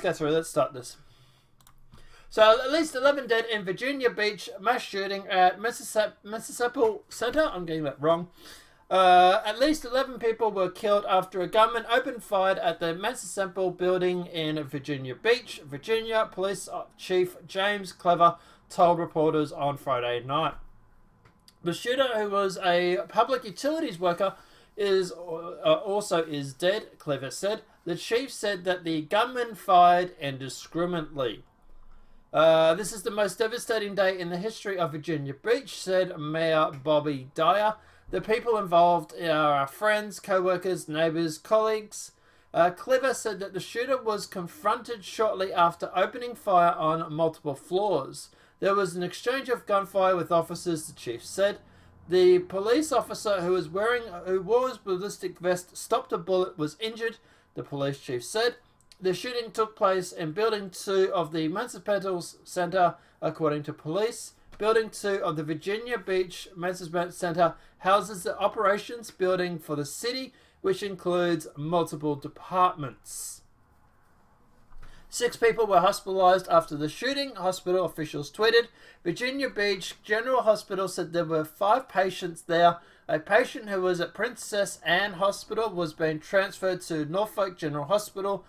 go through. Let's start this. So, at least 11 dead in Virginia Beach mass shooting at municipal center. I'm getting that wrong. At least 11 people were killed after a gunman opened fire at the municipal building in Virginia Beach, Virginia. Police Chief James Clever told reporters on Friday night. The shooter, who was a public utilities worker, is dead, Clever said. The chief said that the gunman fired indiscriminately. This is the most devastating day in the history of Virginia Beach, said Mayor Bobby Dyer. The people involved are our friends, co-workers, neighbors, colleagues. Clever said that the shooter was confronted shortly after opening fire on multiple floors. There was an exchange of gunfire with officers, the chief said. The police officer who wore his ballistic vest stopped a bullet was injured, the police chief said. The shooting took place in Building 2 of the Municipal Center, according to police. Building 2 of the Virginia Beach Municipal Center houses the operations building for the city, which includes multiple departments. 6 people were hospitalized after the shooting, hospital officials tweeted. Virginia Beach General Hospital said there were 5 patients there. A patient who was at Princess Anne Hospital was being transferred to Norfolk General Hospital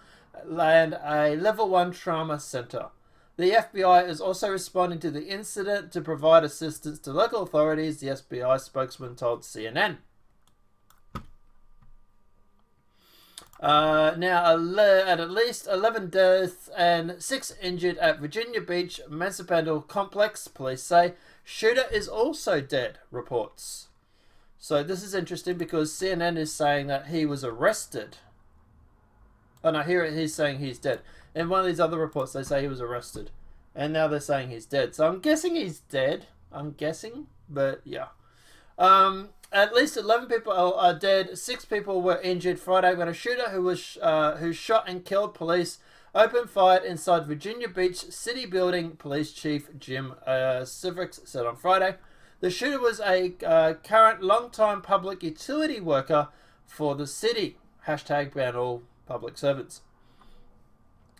and a level 1 trauma center. The FBI is also responding to the incident to provide assistance to local authorities, the FBI spokesman told CNN. At least 11 deaths and 6 injured at Virginia Beach Municipal Complex, police say. Shooter is also dead, reports. So this is interesting because CNN is saying that he was arrested. Oh no, here he's saying he's dead. In one of these other reports, they say he was arrested. And now they're saying he's dead. So I'm guessing he's dead. But yeah. At least 11 people are dead. 6 people were injured Friday when a shooter who shot and killed police opened fire inside Virginia Beach City Building, Police Chief Jim Civrix said on Friday. The shooter was a current long-time public utility worker for the city. #ban all public servants.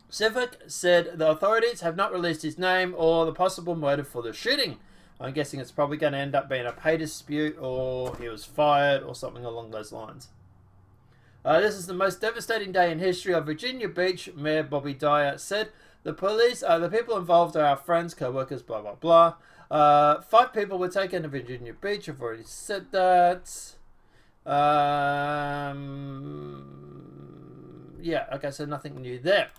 Civic said the authorities have not released his name or the possible motive for the shooting. I'm guessing it's probably going to end up being a pay dispute or he was fired or something along those lines. This is the most devastating day in history of Virginia Beach, Mayor Bobby Dyer said. The police, the people involved are our friends, co-workers, blah, blah, blah. 5 people were taken to Virginia Beach. I've already said that. Yeah, okay, so nothing new there.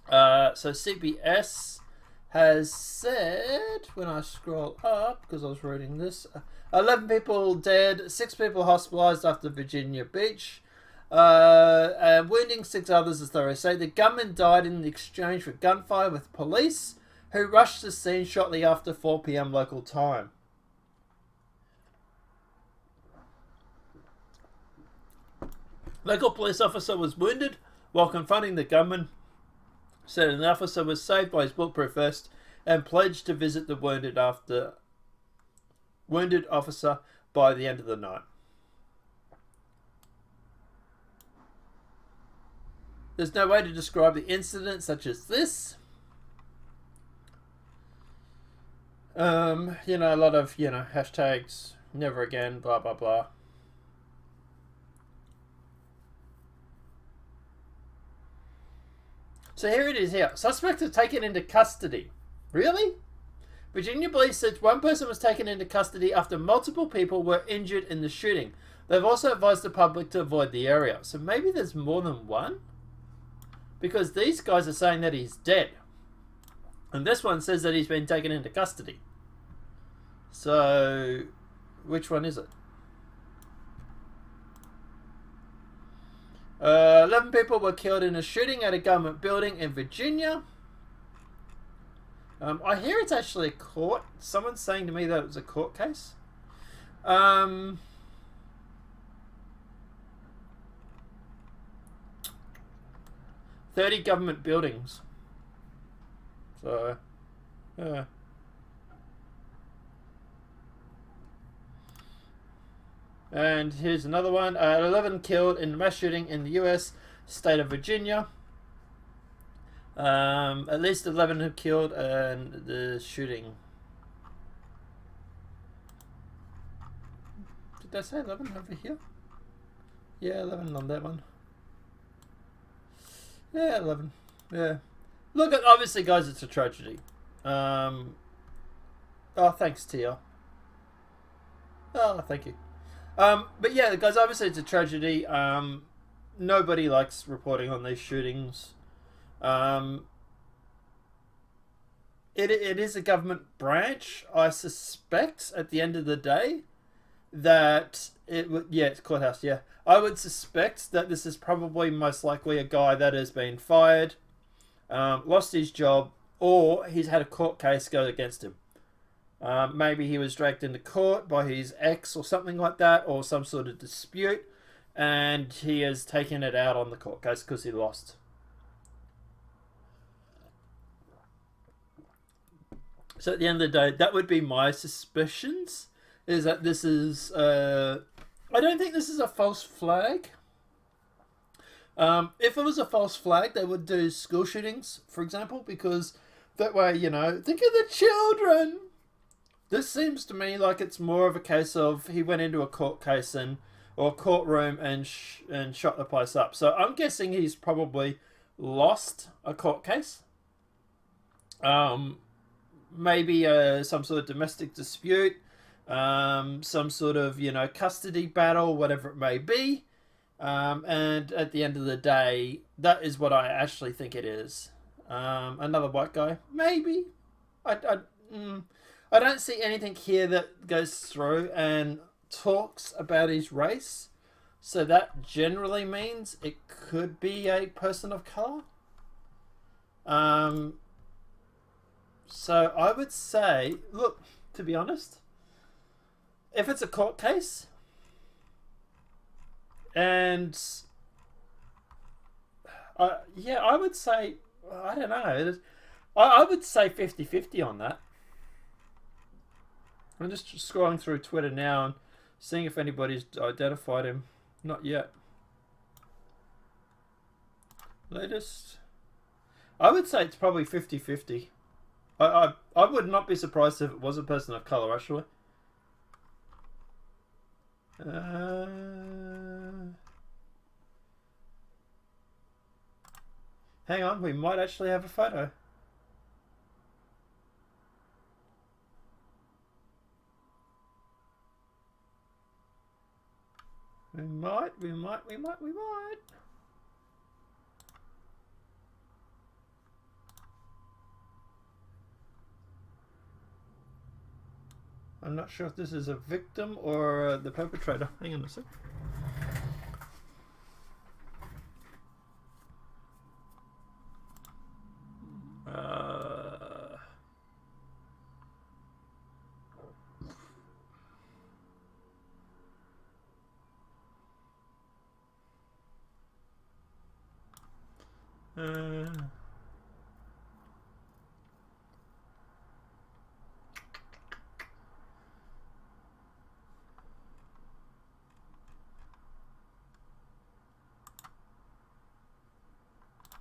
So CBS has said, when I scroll up, because I was reading this, 11 people dead, 6 people hospitalized after Virginia Beach, wounding 6 others, as they say. The gunman died in exchange for gunfire with police, who rushed the scene shortly after 4 p.m. local time. Local police officer was wounded while confronting the gunman, said an officer was saved by his bulletproof vest and pledged to visit the wounded officer by the end of the night. There's no way to describe the incident such as this. A lot of, hashtags, never again, blah, blah, blah. So here it is here. Suspects are taken into custody. Really? Virginia police said 1 person was taken into custody after multiple people were injured in the shooting. They've also advised the public to avoid the area. So maybe there's more than one? Because these guys are saying that he's dead. And this one says that he's been taken into custody. So, which one is it? 11 people were killed in a shooting at a government building in Virginia. I hear it's actually a court. Someone's saying to me that it was a court case. 30 government buildings. So, yeah. And here's another one. 11 killed in a mass shooting in the US. state of Virginia. At least 11 have killed and the shooting. Did they say 11 over here? Yeah, 11 on that one. Yeah, 11. Yeah. Look, obviously, guys, it's a tragedy. Oh, thanks, Tia. Oh, thank you. But yeah, guys, obviously, it's a tragedy. Nobody likes reporting on these shootings. It is a government branch. I suspect, at the end of the day, that it would... Yeah, it's courthouse, yeah. I would suspect that this is probably most likely a guy that has been fired, lost his job, or he's had a court case go against him. Maybe he was dragged into court by his ex or something like that, or some sort of dispute, and he has taken it out on the court case because he lost. So at the end of the day, that would be my suspicions, is that this is... I don't think this is a false flag. If it was a false flag, they would do school shootings, for example, because that way, you know, think of the children. This seems to me like it's more of a case of he went into a court case or a courtroom and shot the place up. So I'm guessing he's probably lost a court case. Maybe some sort of domestic dispute. Some sort of, you know, custody battle, whatever it may be. And at the end of the day, that is what I actually think it is. Another white guy, maybe. I don't see anything here that goes through and talks about his race. So that generally means it could be a person of color. So I would say, look, to be honest, if it's a court case, and yeah, I would say, I don't know, I would say 50-50 on that. I'm just scrolling through Twitter now and seeing if anybody's identified him. Not yet. Latest. I would say it's probably 50-50. I would not be surprised if it was a person of colour, actually. Hang on, we might actually have a photo. We might. I'm not sure if this is a victim or the perpetrator. Hang on a sec.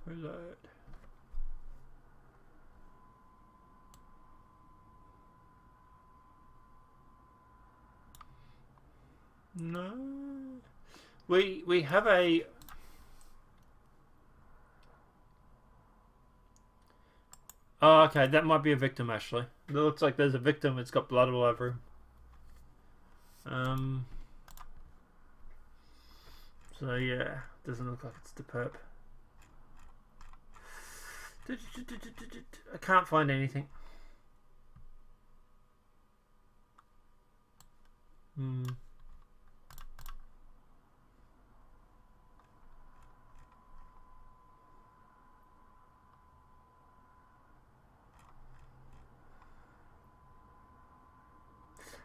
Reload. No. We have a... Oh, okay, that might be a victim, actually. It looks like there's a victim. It's got blood all over him. So, yeah. Doesn't look like it's the perp. I can't find anything.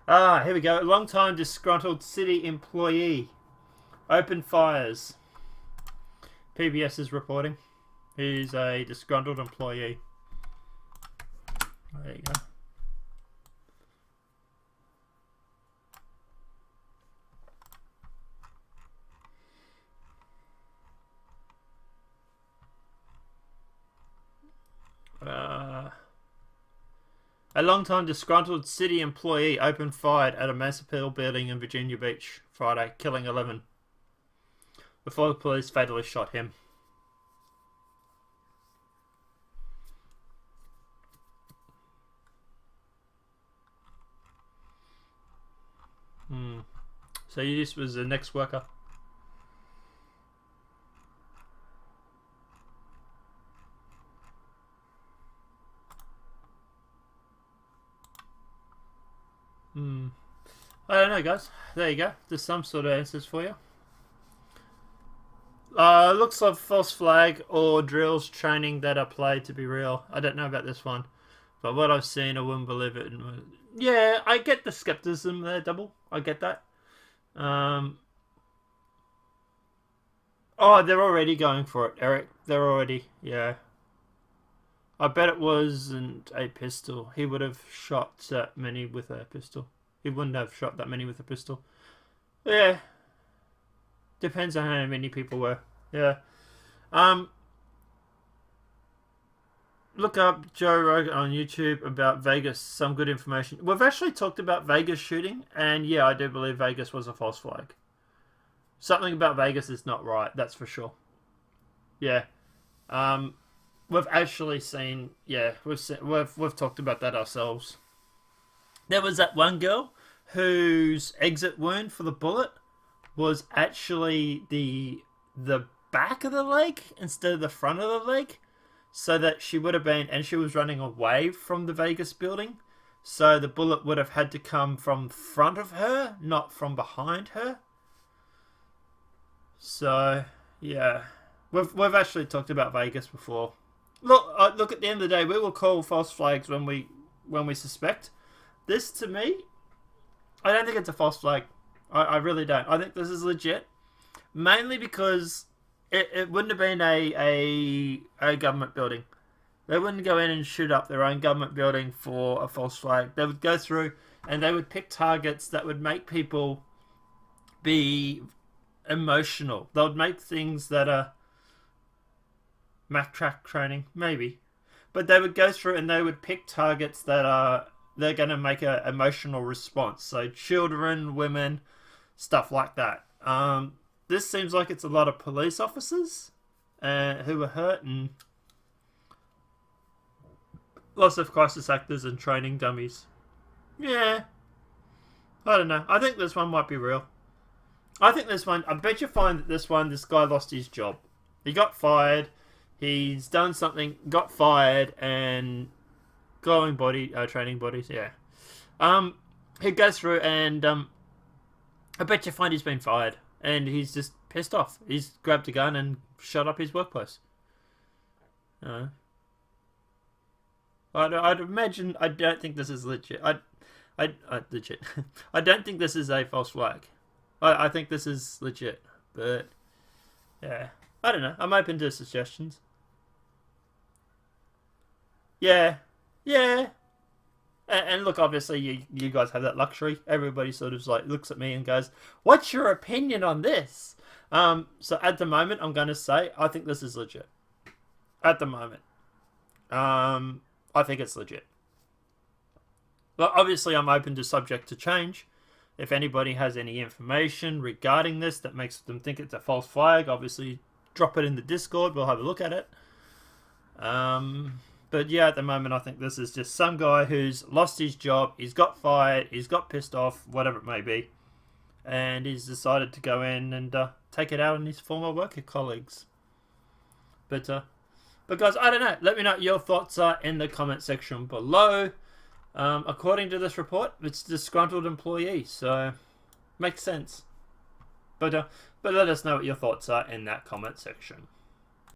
Ah, here we go. Long-time disgruntled city employee. Open fires. PBS is reporting. He's a disgruntled employee. There you go. A long-time disgruntled city employee opened fire at a municipal building in Virginia Beach Friday, killing 11. Before the police fatally shot him. So you just was the next worker. I don't know, guys. There you go. There's some sort of answers for you. Looks like false flag or drills training that are played to be real. I don't know about this one, but what I've seen, I wouldn't believe it. Yeah, I get the skepticism there, Double. I get that. Oh, they're already going for it, Eric. They're already, yeah. I bet it wasn't a pistol. He would have shot that many with a pistol. He wouldn't have shot that many with a pistol. Yeah. Depends on how many people were. Yeah. Look up Joe Rogan on YouTube about Vegas. Some good information. We've actually talked about Vegas shooting, and yeah, I do believe Vegas was a false flag. Something about Vegas is not right. That's for sure. Yeah. We've actually seen. Yeah, we've talked about that ourselves. There was that one girl whose exit wound for the bullet was actually the back of the leg instead of the front of the leg, so that she would have been, and she was running away from the Vegas building, so the bullet would have had to come from front of her, not from behind her. So yeah, we've actually talked about Vegas before. Look, at the end of the day, we will call false flags when we suspect. This, to me, I don't think it's a false flag. I really don't. I think this is legit. Mainly because it wouldn't have been a government building. They wouldn't go in and shoot up their own government building for a false flag. They would go through and they would pick targets that would make people be emotional. They would make things that are Mac track training, maybe. But they would go through and they would pick targets that they're going to make an emotional response. So children, women, stuff like that. This seems like it's a lot of police officers who were hurt, and lots of crisis actors and training dummies. Yeah. I don't know. I think this one might be real. I think this one, I bet you find that this guy lost his job. He got fired. He's done something, got fired, and glowing body, training bodies, yeah. He goes through and I bet you find he's been fired and he's just pissed off. He's grabbed a gun and shot up his workplace. I'd imagine. I don't think this is legit. Legit. I don't think this is a false flag. I think this is legit, but yeah, I don't know. I'm open to suggestions. Yeah. And look, obviously, you guys have that luxury. Everybody sort of like looks at me and goes, "What's your opinion on this?" So at the moment, I'm going to say I think this is legit. At the moment, I think it's legit. But obviously, I'm open to subject to change. If anybody has any information regarding this that makes them think it's a false flag, obviously drop it in the Discord. We'll have a look at it. But yeah, at the moment, I think this is just some guy who's lost his job. He's got fired. He's got pissed off, whatever it may be. And he's decided to go in and take it out on his former worker colleagues. But guys, I don't know. Let me know what your thoughts are in the comment section below. According to this report, it's a disgruntled employee. So, makes sense. But let us know what your thoughts are in that comment section.